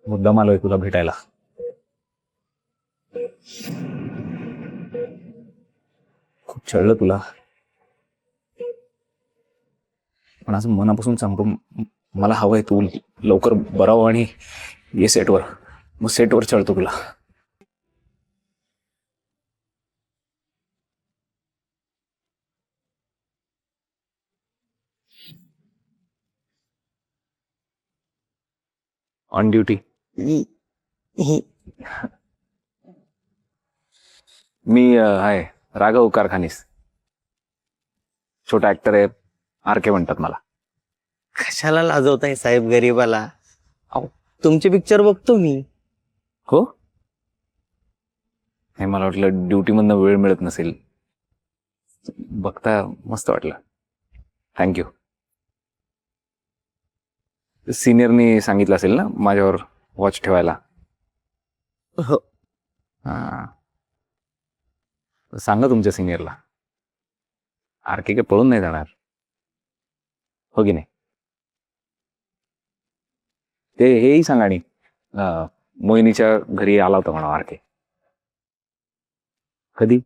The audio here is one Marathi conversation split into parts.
मुद्दाम आलोय तुला भेटायला. खूप छळलं तुला, पण असं मनापासून सांगतो, मला हवंय तू लवकर बरा हो आणि ये सेटवर. मग सेटवर छळतो तुला. On duty. मी आहे राघव कारखानीस. छोटा ऍक्टर आहे, आरके म्हणतात मला. कशाला लाजवताय साहेब गरीबाला? अहो, तुमचे पिक्चर बघतो मी. हो, हे मला वाटलं ड्युटी मधनं वेळ मिळत नसेल. बघता मस्त वाटलं, थँक्यू. सिनियरनी सांगितलं असेल ना माझ्यावर वॉच ठेवायला. हो. हा, सांगा तुमच्या सिनियरला. आरके काय पळून नाही जाणार, हो की नाही? ते हेही सांगा. आणि मोहिनीच्या घरी आला होता म्हणा आरके. कधी?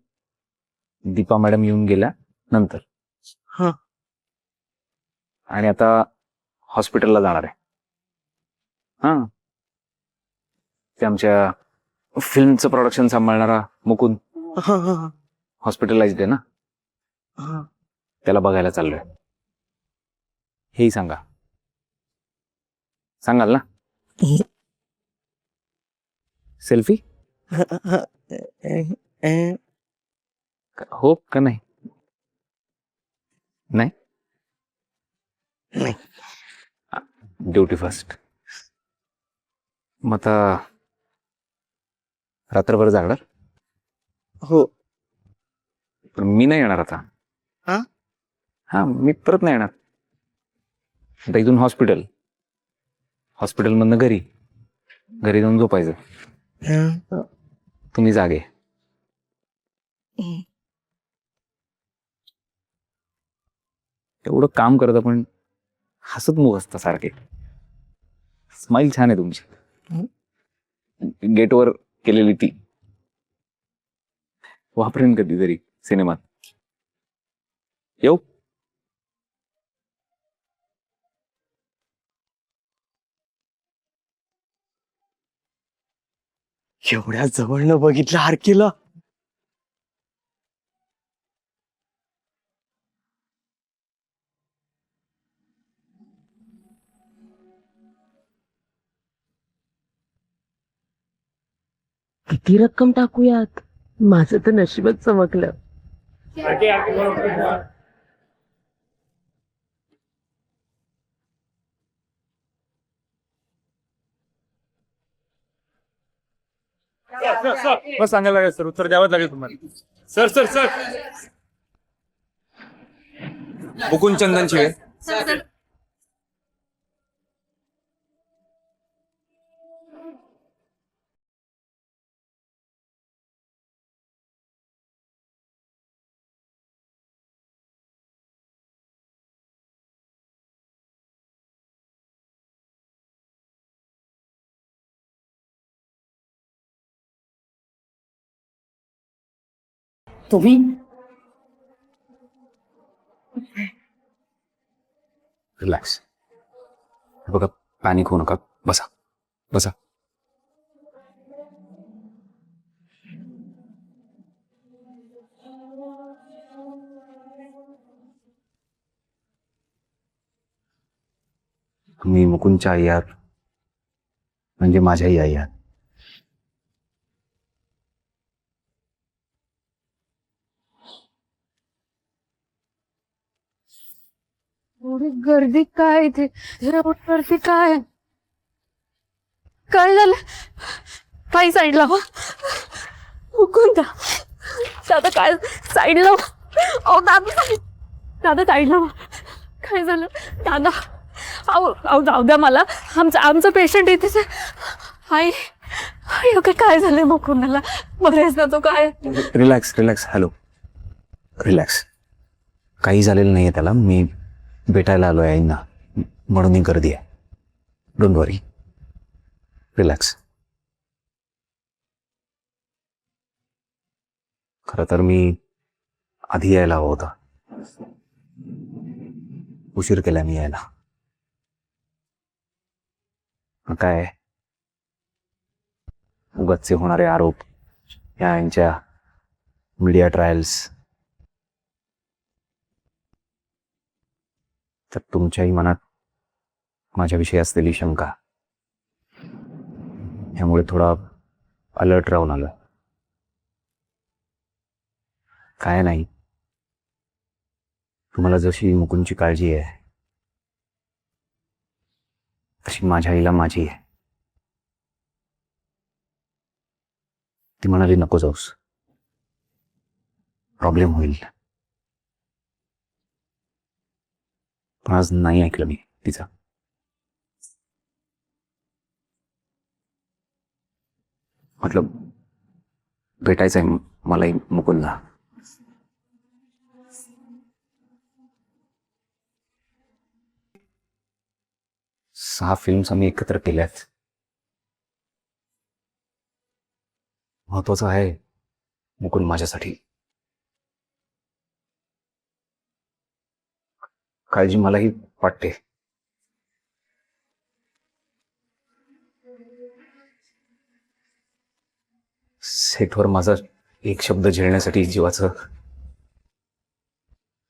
दीपा मॅडम येऊन गेल्या नंतर. हा. आणि आता हॉस्पिटलला जाणार आहे. हा, ते आमच्या फिल्मचं प्रोडक्शन सांभाळणारा मुकुंद हॉस्पिटलाइज्ड आहे ना, त्याला बघायला चाललोय. हेही सांगा. सांगाल ना? सेल्फी हो का? नाही नाही नाही. Duty first. मग आता रात्रभर जागणार? हो. पण मी नाही येणार आता. हा? हा, मी परत नाही येणार. आता इथून हॉस्पिटलमधनं घरी जाऊन झोपायचं. तुम्ही जागे. एवढं काम करत पण हसत मुख असता सारखे. स्माइल छान आहे तुमची. गेटवर केलेली ती वापरेन कधीतरी सिनेमात. येऊ? एवढ्या जवळनं बघितलं आरकेला. किती रक्कम टाकूयात? माझं तर नशीबच चमकलं. मग सांगायला लागेल सर, उत्तर द्यावंच लागेल तुम्हाला. सर सर सर मुकुंद चंदन शिवे. तुम्ही रिलॅक्स. बघा, पॅनिक होऊ नका. बसा बसा. तुम्ही मुकुंदच्या आई आहात म्हणजे माझ्याही आई आहात. एवढी गर्दी काय इथे? गर्दी काय? काय झालं? काही साईडला हो. कोणता दादा? काय साईडला? अहो दादा, दादा साईडला. काय झालं दादा? अहो जाऊ द्या मला. आमचं पेशंट इथेच आहे. आई काय झालंय मग? कोणाला बरेच ना? तो काय? Relax relax. Hello, relax. काही झालेलं नाहीये त्याला. मी भेटायला आलोय आईंना, म्हणून ही गर्दी आहे. Don't worry. रिलॅक्स. खरं तर मी आधी यायला हवं होता. उशीर केला मी यायला. मग काय, उगाचचे होणारे आरोप, यांच्या मीडिया ट्रायल्स, तर तुमच्याही मनात माझ्याविषयी असलेली शंका, ह्यामुळे थोडा अलर्ट राहून आलं. काय नाही, तुम्हाला जशी मुकुंदची काळजी आहे तशी माझ्या आईला माझी आहे. ती म्हणाली नको जाऊस, प्रॉब्लेम होईल. पण आज नाही ऐकलं मी तिचं. म्हटलं भेटायचंय मलाही मुकुंदला. सहा फिल्म्स आम्ही एकत्र केल्यात. महत्वाचं आहे मुकुंद माझ्यासाठी. काळजी मलाही वाटते. सेटवर माझा एक शब्द झेलण्यासाठी जीवाचं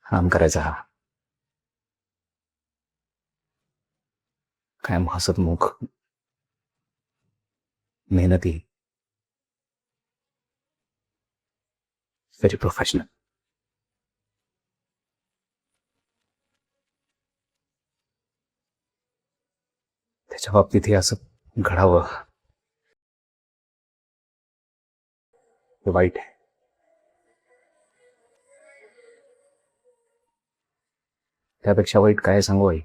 काम करायचा हा. कायम हसतमुख, मेहनती, व्हेरी प्रोफेशनल. त्याच्या बाबतीत हे असं घडावं हे वाईट आहे. त्यापेक्षा वाईट काय सांगू आई.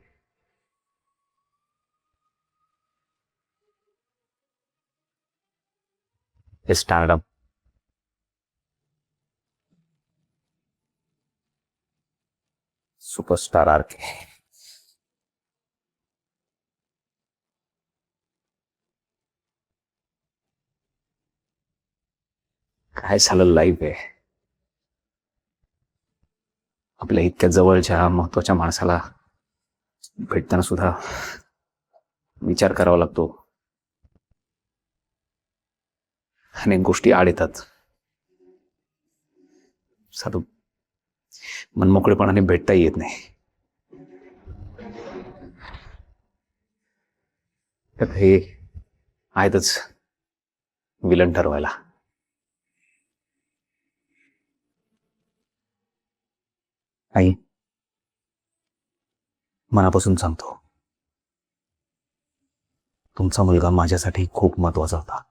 हे स्टारडम, सुपरस्टार आरके. काय झालं लाईफ आहे. आपल्या इतक्या जवळच्या महत्वाच्या माणसाला भेटताना सुद्धा विचार करावा लागतो. अनेक गोष्टी आड येतात. साधू मनमोकळेपणाने भेटताही येत नाही. त्यात हे आहेतच विलन ठरवायला. आई, मनापासून सांगतो, तुमचा मुलगा माझ्यासाठी खूप महत्वाचा होता.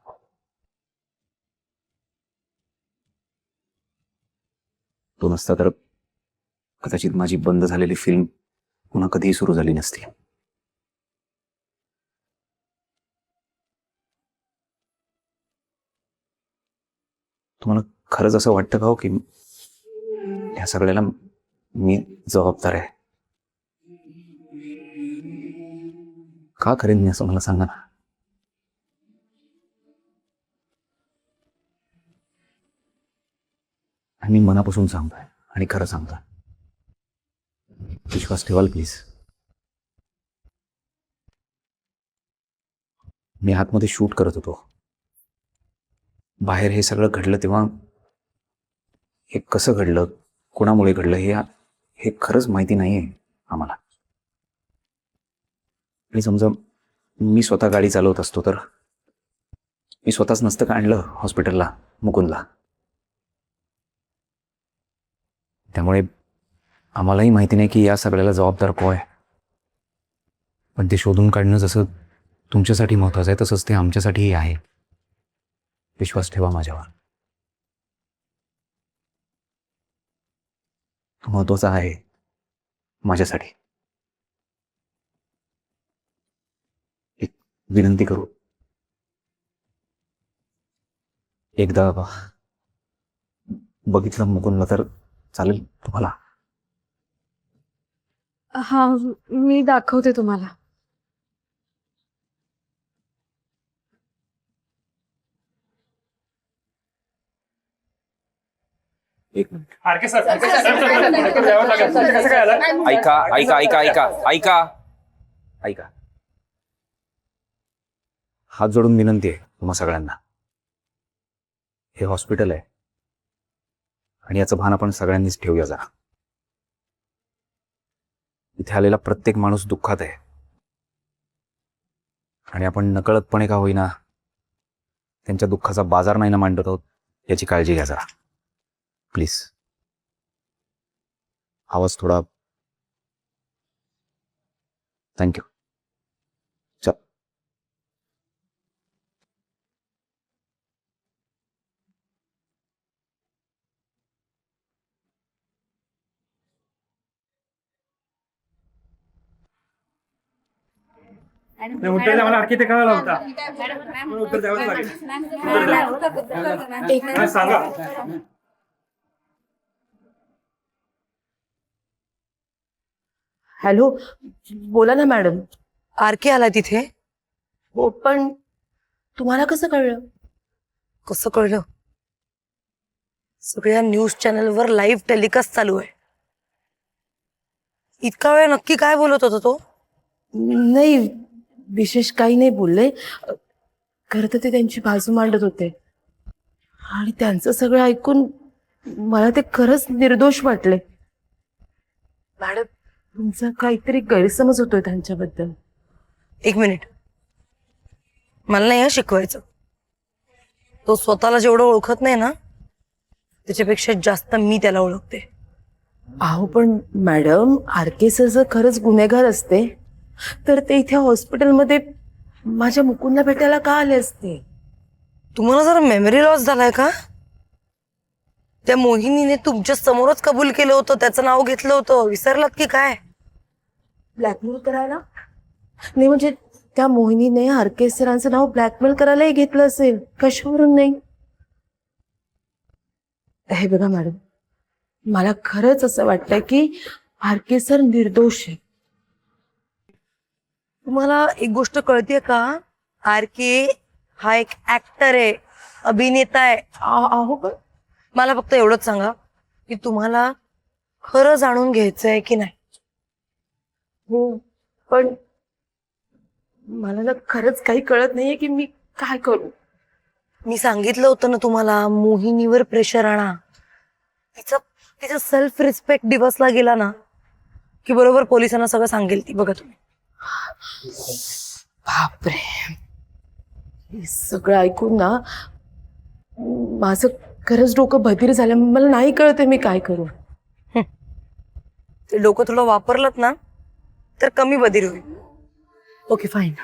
तो नसता तर कदाचित माझी बंद झालेली फिल्म पुन्हा कधीही सुरू झाली नसती. तुम्हाला खरंच असं वाटतं का हो की ह्या सगळ्याला मी जबाबदार आहे? का करेन मी असं मला सांगा ना. मी मनापासून सांगतोय आणि खरं सांगतोय. विश्वास ठेवाल प्लीज. मी आतमध्ये शूट करत होतो. बाहेर हे सगळं घडलं तेव्हा हे कसं घडलं, कोणामुळे घडलं हे खरंच माहिती नाहीये आम्हाला. आणि समजा मी स्वतः गाडी चालवत असतो तर मी स्वतःच नसतं का आणलं हॉस्पिटलला मुकुंदला. त्यामुळे आम्हालाही माहिती नाही की या सगळ्याला जबाबदार कोण आहे. पण ते शोधून काढणं जसं तुमच्यासाठी महत्वाचं आहे तसंच ते आमच्यासाठीही आहे. विश्वास ठेवा माझ्यावर. महत्वाचा आहे माझ्यासाठी. एक विनंती करू, एकदा बघितलं मुकुंदला तर चालेल तुम्हाला? हा, मी दाखवते तुम्हाला. आरके सर सर, सर, द्यावं लागेल. कसं काय आलं? ऐका ऐका ऐका ऐका ऐका ऐका हात जोडून विनंती आहे तुम्हा सगळ्यांना. हे हॉस्पिटल आहे आणि याचं भान आपण सगळ्यांनीच ठेवूया जरा. इथे आलेला प्रत्येक माणूस दुःखात आहे आणि आपण नकळतपणे का होईना त्यांच्या दुःखाचा बाजार नाही ना मांडत आहोत याची काळजी घ्या जरा प्लीज. आवाज थोडा. थँक्यू. चल. नाही, उत्तर द्या मला. आरके ते कळाला होता. मला उत्तर द्यावंच लागेल. उत्तर द्या. नाही, सांगा. हॅलो, बोला ना मॅडम. आरके आला तिथे. हो, पण तुम्हाला कसं कळलं? कसं कळलं? सगळ्या न्यूज चॅनलवर लाईव्ह टेलिकास्ट चालू आहे. इतका वेळ नक्की काय बोलत होता तो? नाही, विशेष काही नाही बोलले. खरं तर ते त्यांची बाजू मांडत होते आणि त्यांचं सगळं ऐकून मला ते खरंच निर्दोष वाटले. मॅडम, तुमचा काहीतरी गैरसमज होतोय त्यांच्याबद्दल. एक मिनिट, मला नाही शिकवायचं. तो स्वतःला जेवढं ओळखत नाही ना त्याच्यापेक्षा जास्त मी त्याला ओळखते. अहो पण मॅडम, आरके सर जर खरंच गुन्हेगार असते तर ते इथे हॉस्पिटलमध्ये माझ्या मुकुंदला भेटायला का आले असते? तुम्हाला जरा मेमरी लॉस झालाय का? त्या मोहिनीने तुमच्या समोरच कबूल केलं होतं, त्याचं नाव घेतलं होतं, विसरलात की काय? ब्लॅकमेल करायला? नाही म्हणजे त्या मोहिनीने आरके सरांचं नाव ब्लॅकमेल करायलाही घेतलं असेल. कशावरून नाही? हे बघा मॅडम, मला खरंच असं वाटतंय की आरके सर निर्दोष आहे. तुम्हाला एक गोष्ट कळतेय का? आरके हा एक ऍक्टर आहे, अभिनेता आहे. अहो पण मला फक्त एवढंच सांगा की तुम्हाला खरं जाणून घ्यायचंय की नाही. हो, पण मला ना खरंच काही कळत नाहीये की मी काय करू. मी सांगितलं होतं ना तुम्हाला, मोहिनीवर प्रेशर आणा. तिचा सेल्फ रिस्पेक्ट डिवसला गेला ना की बरोबर पोलिसांना सगळं सांगेल ती. बघा तुम्ही. बापरे, हे सगळं ऐकून ना माझं खरंच डोकं बधीर झालं. मला नाही कळत मी काय करू. ते डोकं थोडं वापरलं ना तर कमी बधीर होईल. ओके फाईन,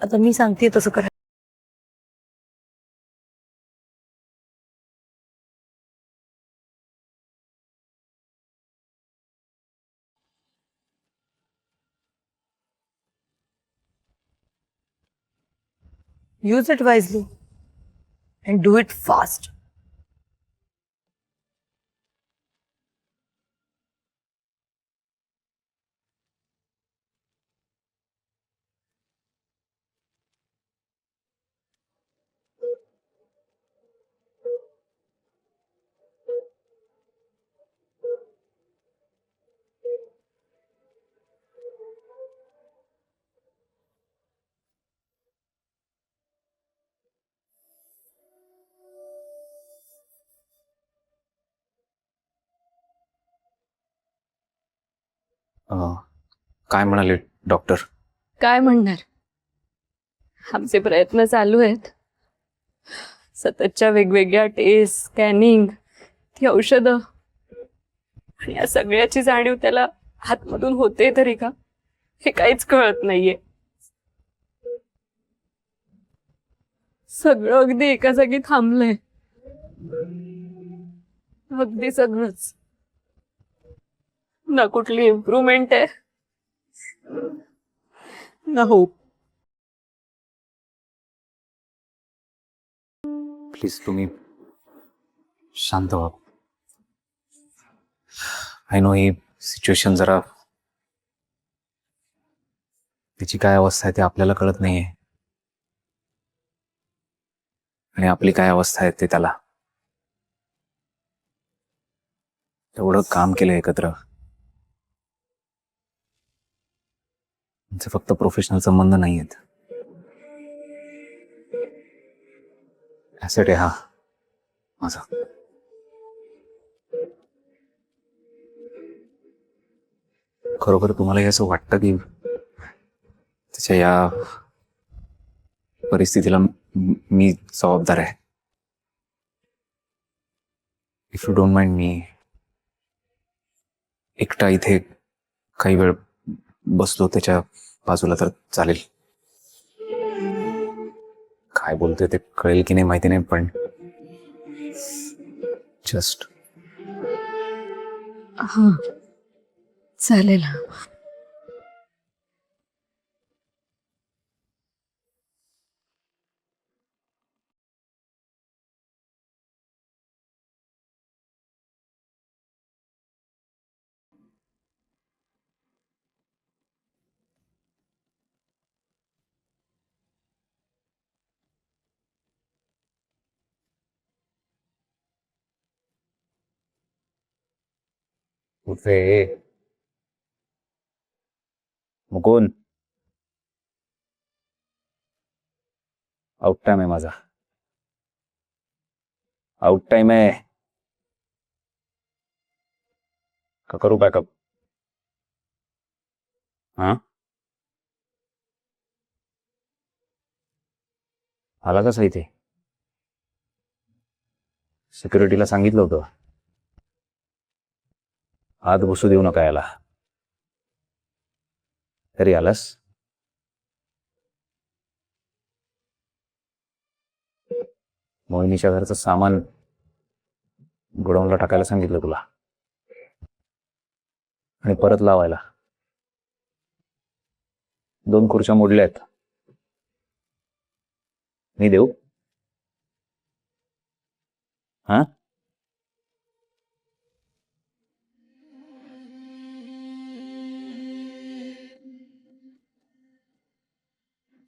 आता मी सांगते तसं करा. Use it wisely and do it fast. काय म्हणाले डॉक्टर? काय म्हणणार, आमचे प्रयत्न चालू आहेत. सततच्या वेगवेगळ्या टेस्ट, स्कॅनिंग, ती औषधं आणि या सगळ्याची जाणीव त्याला आतमधून होते तरी का हे काहीच कळत नाहीये. सगळं अगदी एका जागी थांबलंय, अगदी सगळंच. ना कुठली इम्प्रूव्हमेंट आहे ना होप. प्लीज तुम्ही शांत व्हा. आय नो ही सिच्युएशन जरा, तिची काय अवस्था आहे ते आपल्याला कळत नाहीये आणि आपली काय अवस्था आहे ते त्याला. तेवढं काम केलं एकत्र. आमचे फक्त प्रोफेशनल संबंध नाही आहेत. ऍसेट आहे हा माझा. खरोखर तुम्हाला असं वाटतं की त्याच्या या परिस्थितीला मी जबाबदार आहे? इफ यू डोंट माइंड, मी एकटा इथे काही वेळ बसलो त्याच्या बाजूला तर चालेल? काय बोलतोय ते कळेल की नाही माहिती नाही, पण जस्ट हा चालेल. कुठे मुकुंद? आउट टाइम आहे माझा, आउट टाइम आहे. का करू बॅकअप? हा आला कसा इथे? सिक्युरिटीला सांगितलं होतं आत बसू देऊ नका याला, तरी आलास. मोहिनीच्या घरचं सामान गोडाऊनला टाकायला सांगितलं तुला, आणि परत लावायला. 2 खुर्च्या मोडल्या आहेत. मी देऊ? हा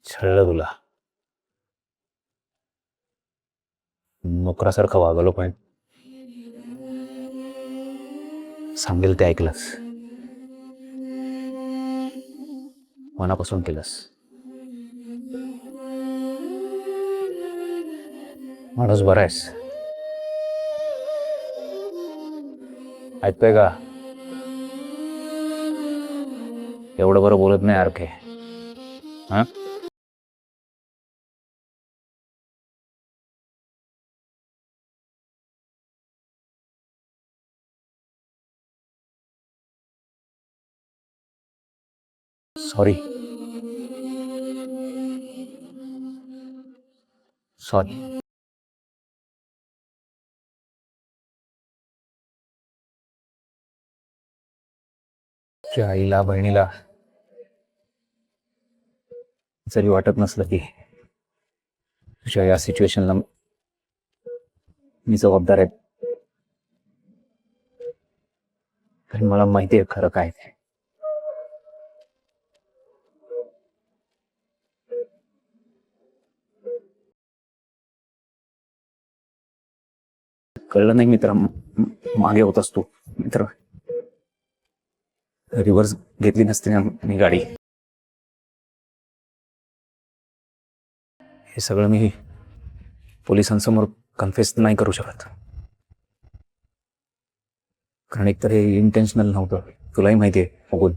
छळलं तुला, नोकरासारखं वागवलं, पण सांगेल ते ऐकलंस, मनापासून केलंस. माणूस बरा आहेस, ऐकतोय का? एवढं बरं बोलत नाही आरके. हा सॉरी, सॉरी. तुझ्या आईला बहिणीला जरी वाटत नसलं की तुझ्या या सिच्युएशनला मी जबाबदार आहे, तरी मला माहिती आहे खरं काय ते. कळलं नाही मित्र, मागे होतास तू मित्र. रिव्हर्स घेतली नसती ना मी गाडी. हे सगळं मी पोलिसांसमोर कन्फेस नाही करू शकत, कारण एकतर हे इंटेन्शनल नव्हतं, तुलाही माहिती आहे बघून.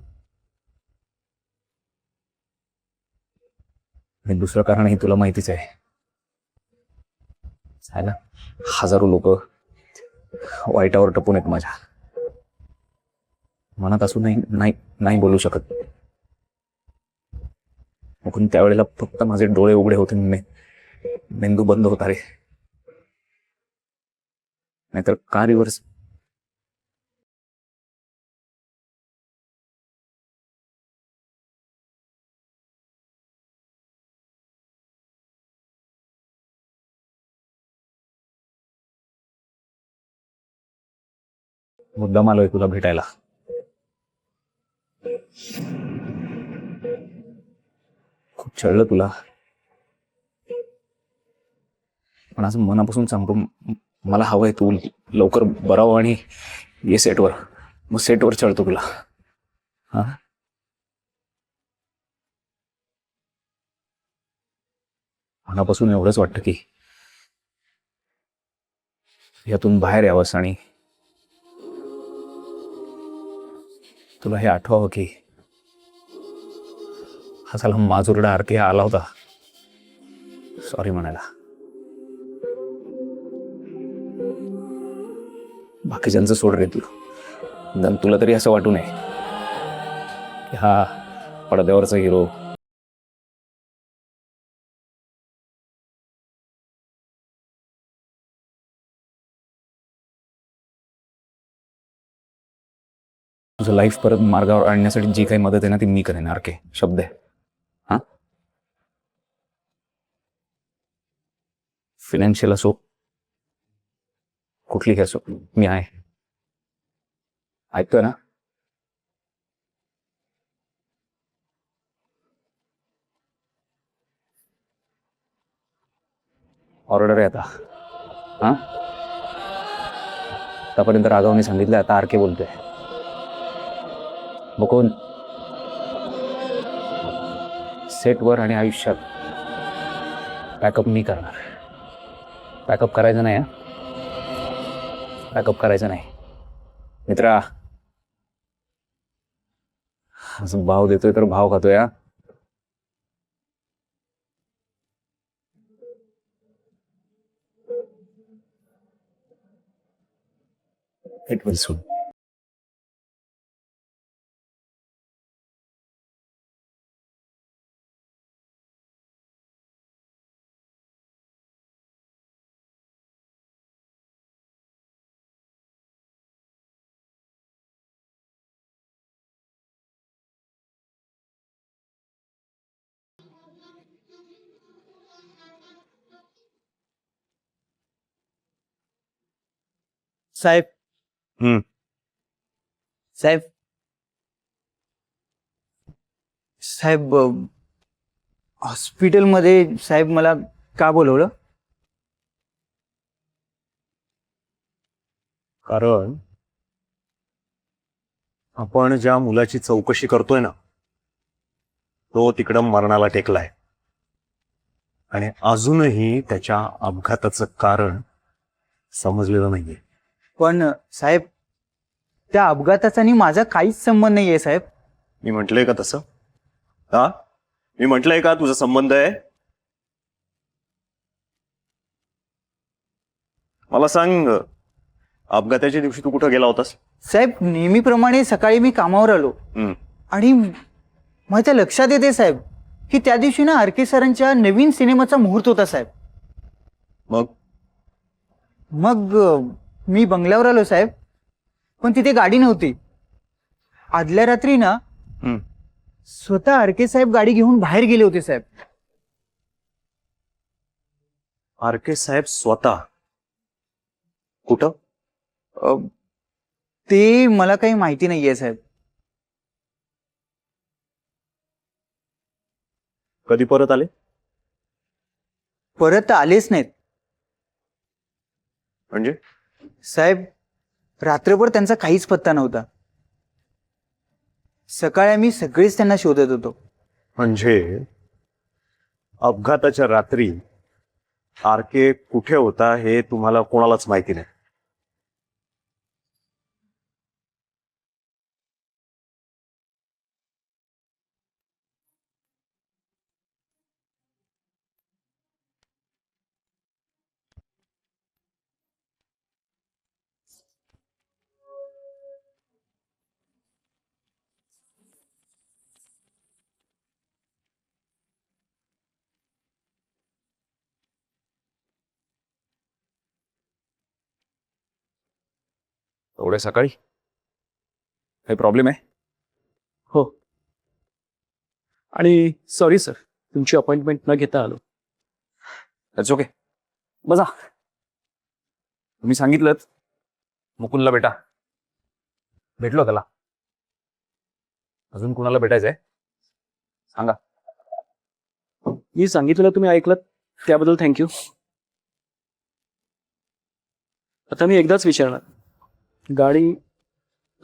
आणि दुसरं कारणही तुला माहितीच आहे ना. हजारो लोक वाईटावर टपून आहेत माझ्या, मनात असून नाही बोलू शकत. मग त्यावेळेला फक्त माझे डोळे उघडे होते, मेंदू बंद होता रे. नाहीतर का रिव्हर्स? मुद्दाम आलोय तुला भेटायला. खूप छळलं तुला, पण असं मनापासून सांगतो, मला हवंय तू लवकर बरा हो आणि ये सेटवर, मग सेटवर चढतो तुला. हा, मनापासून एवढंच वाटतं की यातून बाहेर यावंस आणि तुला हे आठवावं की हा साला माजुरडा आरके आला होता सॉरी म्हणायला. बाकीच्यांचं सोड रे तू, निदान तुला तरी असं वाटू नये की हा पडद्यावरचा हिरो तुझं लाईफ परत मार्गावर आणण्यासाठी जी काही मदत आहे ना ती मी करेन आरके, शब्द आहे. हा, फिनान्शियल असो कुठलीही असो मी आहे. ऐकतोय ना? ऑर्डर आहे आता. हा, आतापर्यंत राघवने सांगितलं, आता आरके बोलतोय. बघून सेटवर आणि आयुष्यात बॅकअप मी करणार. बॅकअप करायचं नाही. बॅकअप करायचं नाही मित्रा. असं भाव देतोय तर भाव खातोय. हा, इट विल सून. साहेब. साहेब. साहेब, हॉस्पिटलमध्ये साहेब मला का बोलवलं? कारण आपण ज्या मुलाची चौकशी करतोय ना तो तिकडं मरणाला टेकलाय आणि अजूनही त्याच्या अपघाताचं कारण समजलेलं नाहीये. पण साहेब, त्या अपघाताचा आणि माझा काहीच संबंध नाहीये साहेब. मी म्हटलंय का तसं? हा, मी म्हटलंय का तुझा संबंध आहे? मला सांग, अपघाताच्या दिवशी तू कुठं गेला होतास? साहेब, नेहमीप्रमाणे सकाळी मी कामावर आलो आणि माझ्या लक्षात येते साहेब की त्या दिवशी ना आरके सरांच्या नवीन सिनेमाचा मुहूर्त होता साहेब. मग मी बंगल्यावर आलो साहेब, पण तिथे गाडी नव्हती. आदल्या रात्री ना स्वतः आरके साहेब गाडी घेऊन बाहेर गेले होते साहेब. आरके साहेब स्वतः? कुठं? ते मला काही माहिती नाहीये साहेब. कधी परत आले? परत आलेच नाहीत म्हणजे? साहेब, रात्रभर त्यांचा काहीच पत्ता नव्हता. सकाळी आम्ही सगळेच त्यांना शोधत होतो. म्हणजे अपघाताच्या रात्री आरके कुठे होता हे तुम्हाला कोणालाच माहिती नाही? एवढ्या सकाळी काही प्रॉब्लेम आहे? हो, आणि सॉरी सर, तुमची अपॉइंटमेंट न घेता आलो. इट्स ओके, बसा. तुम्ही सांगितलं मुकुंदला बेटा भेटलो त्याला. अजून कुणाला भेटायचंय सांगा. मी सांगितलेलं तुम्ही ऐकलं, त्याबद्दल थँक्यू. आता मी एकदाच विचारणार, गाडी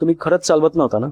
तुम्ही खरंच चालवत नव्हता ना?